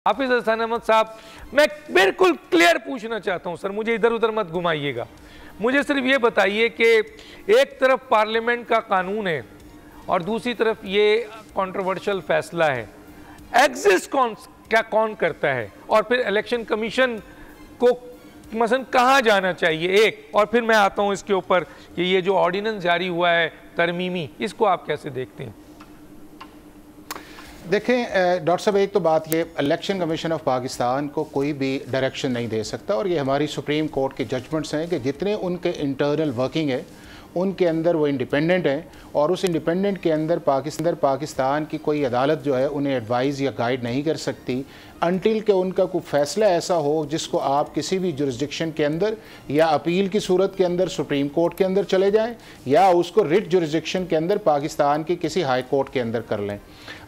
हाफिज हसन अहमद साहब, मैं बिल्कुल क्लियर पूछना चाहता हूं सर, मुझे इधर उधर मत घुमाइएगा। मुझे सिर्फ ये बताइए कि एक तरफ पार्लियामेंट का कानून है और दूसरी तरफ ये कंट्रोवर्शियल फैसला है, एग्जिस्ट कौन करता है, और फिर इलेक्शन कमीशन को मसलन कहाँ जाना चाहिए एक, और फिर मैं आता हूँ इसके ऊपर कि ये जो ऑर्डिनेंस जारी हुआ है तरमीमी, इसको आप कैसे देखते हैं? देखें डॉक्टर साहब, एक तो बात ये, इलेक्शन कमीशन ऑफ पाकिस्तान को कोई भी डायरेक्शन नहीं दे सकता, और ये हमारी सुप्रीम कोर्ट के जजमेंट्स हैं कि जितने उनके इंटरनल वर्किंग है उनके अंदर वो इंडिपेंडेंट हैं, और उस इंडिपेंडेंट के अंदर पाकिस्तान की कोई अदालत जो है उन्हें एडवाइज़ या गाइड नहीं कर सकती अनटिल के उनका कोई फैसला ऐसा हो जिसको आप किसी भी जुरिस्डिक्शन के अंदर या अपील की सूरत के अंदर सुप्रीम कोर्ट के अंदर चले जाएं, या उसको रिट जुरिस्डिक्शन के अंदर पाकिस्तान की किसी हाई कोर्ट के अंदर कर लें।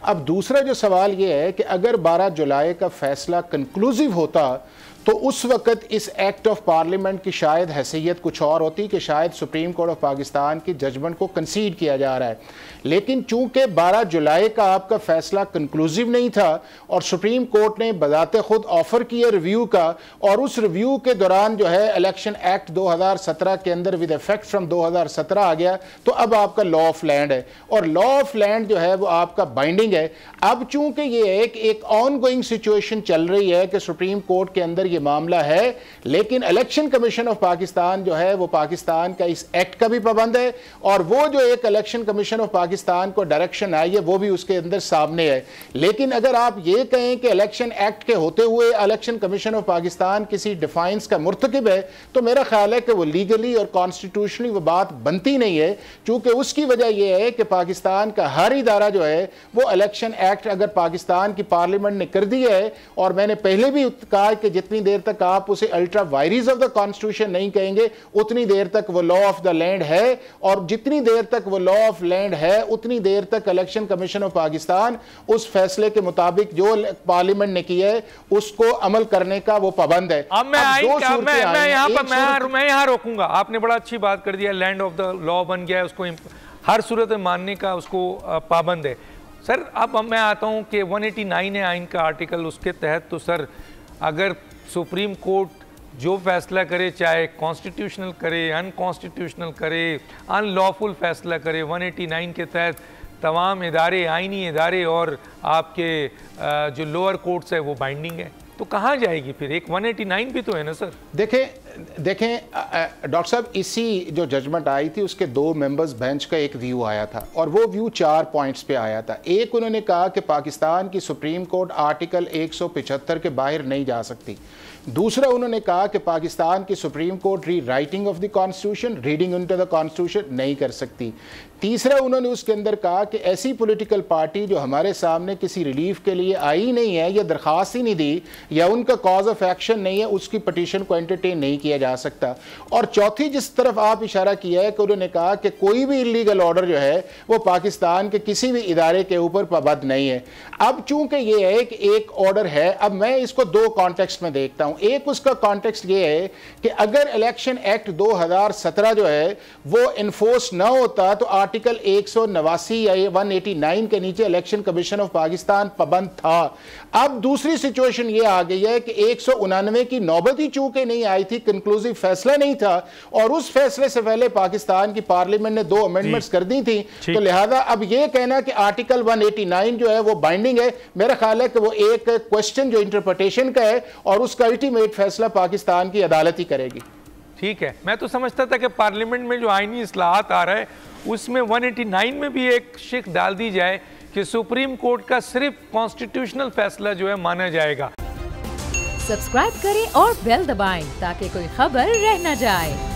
अब दूसरा जो सवाल ये है कि अगर 12 जुलाई का फैसला कंक्लूसिव होता तो उस वक़्त इस एक्ट ऑफ पार्लियामेंट की शायद हैसियत कुछ और होती कि शायद सुप्रीम कोर्ट ऑफ पाकिस्तान की जजमेंट को कंसीड किया जा रहा है, लेकिन चूंकि 12 जुलाई का आपका फैसला कंक्लूसिव नहीं था और सुप्रीम कोर्ट ने बजाते खुद ऑफर किया रिव्यू का, और उस रिव्यू के दौरान जो है इलेक्शन एक्ट 2017 के अंदर विद इफेक्ट फ्रॉम 2017 आ गया, तो अब आपका लॉ ऑफ लैंड है, और लॉ ऑफ लैंड जो है वो आपका बाइंडिंग है। अब चूंकि ये एक ऑन गोइंग सिचुएशन चल रही है कि सुप्रीम कोर्ट के अंदर ये मामला है, लेकिन इलेक्शन कमीशन ऑफ पाकिस्तान जो है वो पाकिस्तान का इस एक्ट का भी पाबंद है, और वो जो एक इलेक्शन कमीशन ऑफ पाकिस्तान को डायरेक्शन आई है वो भी उसके अंदर सामने है। लेकिन अगर आप ये कहें कि इलेक्शन एक्ट के होते हुए इलेक्शन कमीशन ऑफ पाकिस्तान किसी डिफाइंस का मुर्तकिब है, तो मेरा ख्याल है कि वो लीगली और कॉन्स्टिट्यूशनली वो बात बनती नहीं है, क्योंकि उसकी वजह यह है कि पाकिस्तान का हर इदारा जो है वो इलेक्शन एक्ट अगर पाकिस्तान की पार्लियामेंट ने कर दिया है, और मैंने पहले भी कहा कि जितनी देर तक आप उसे अल्ट्रा वायरीज ऑफ द कॉन्स्टिट्यूशन नहीं कहेंगे उतनी देर तक वो लॉ ऑफ द लैंड है, और जितनी देर तक वो लॉ ऑफ लैंड है उतनी देर तक इलेक्शन कमीशन ऑफ पाकिस्तान उस फैसले के मुताबिक जो पार्लियामेंट ने किया है उसको अमल करने का वो पाबंद है। अब मैं यहाँ रोकूंगा, आपने बड़ा अच्छी बात कर दिया, लैंड ऑफ द लॉ बन गया है, उसको हर सूरत में मानने का उसको पाबंद है। सर अब मैं आता हूँ कि 189 है आइन का आर्टिकल, उसके तहत तो सर अगर सुप्रीम कोर्ट जो फैसला करे, चाहे कॉन्स्टिट्यूशनल करे, अनकॉन्स्टिट्यूशनल करे, अनलॉफुल फैसला करे, 189 के तहत तमाम इदारे, आइनी इदारे और आपके जो लोअर कोर्ट्स है वो बाइंडिंग है, तो कहाँ जाएगी फिर? एक 189 भी तो है ना सर। देखें डॉक्टर साहब, इसी जो जजमेंट आई थी उसके 2 मेंबर्स बेंच का एक व्यू आया था, और वो व्यू 4 पॉइंट्स पे आया था। एक, उन्होंने कहा कि पाकिस्तान की सुप्रीम कोर्ट आर्टिकल 175 के बाहर नहीं जा सकती। दूसरा, उन्होंने कहा कि पाकिस्तान की सुप्रीम कोर्ट री writing of the constitution, reading into the constitution नहीं कर सकती। तीसरा, उन्होंने उसके अंदर कहा कि ऐसी पॉलिटिकल पार्टी जो हमारे सामने किसी रिलीफ के लिए आई नहीं है या दरख्वास्त ही नहीं दी या उनका कॉज ऑफ एक्शन नहीं है, उसकी पटिशन को एंटरटेन नहीं किया जा सकता। और चौथी जिस तरफ आप इशारा किया है कि उन्होंने कहा कि कोई भी इलीगल ऑर्डर जो है वो पाकिस्तान के किसी भी इदारे के ऊपर पाबंद नहीं है। अब चूंकि ये है कि एक ऑर्डर है, अब मैं इसको 2 कॉन्टेक्स्ट में देखता हूँ। एक, उसका कॉन्टेक्स्ट ये है कि अगर इलेक्शन एक्ट 2017 जो है वो इन्फोर्स ना होता तो आर्टिकल 189 या 189 के नीचे इलेक्शन कमीशन ऑफ पाकिस्तान पाबंद था। अब दूसरी सिचुएशन ये आ गई है कि 189 की नौबत ही चूंकि नहीं आई थी, कंक्लूसिव फैसला नहीं था, और उस फैसले से पहले पाकिस्तान की पार्लियामेंट ने 2 अमेंडमेंट्स कर दी थी, तो लिहाजा अब ये कहना कि आर्टिकल 189 जो है वो बाइंडिंग है, मेरा ख्याल है कि वो एक क्वेश्चन जो इंटरप्रिटेशन का है, और उसका अल्टीमेट फैसला पाकिस्तान की अदालत ही करेगी। ठीक है, मैं तो समझता था कि पार्लियामेंट में जो आईनी इस्लाहात आ रहा है उसमें 189 में भी एक शिक डाल दी जाए कि सुप्रीम कोर्ट का सिर्फ कॉन्स्टिट्यूशनल फैसला जो है माना जाएगा। सब्सक्राइब करें और बेल दबाएं ताकि कोई खबर रह न जाए।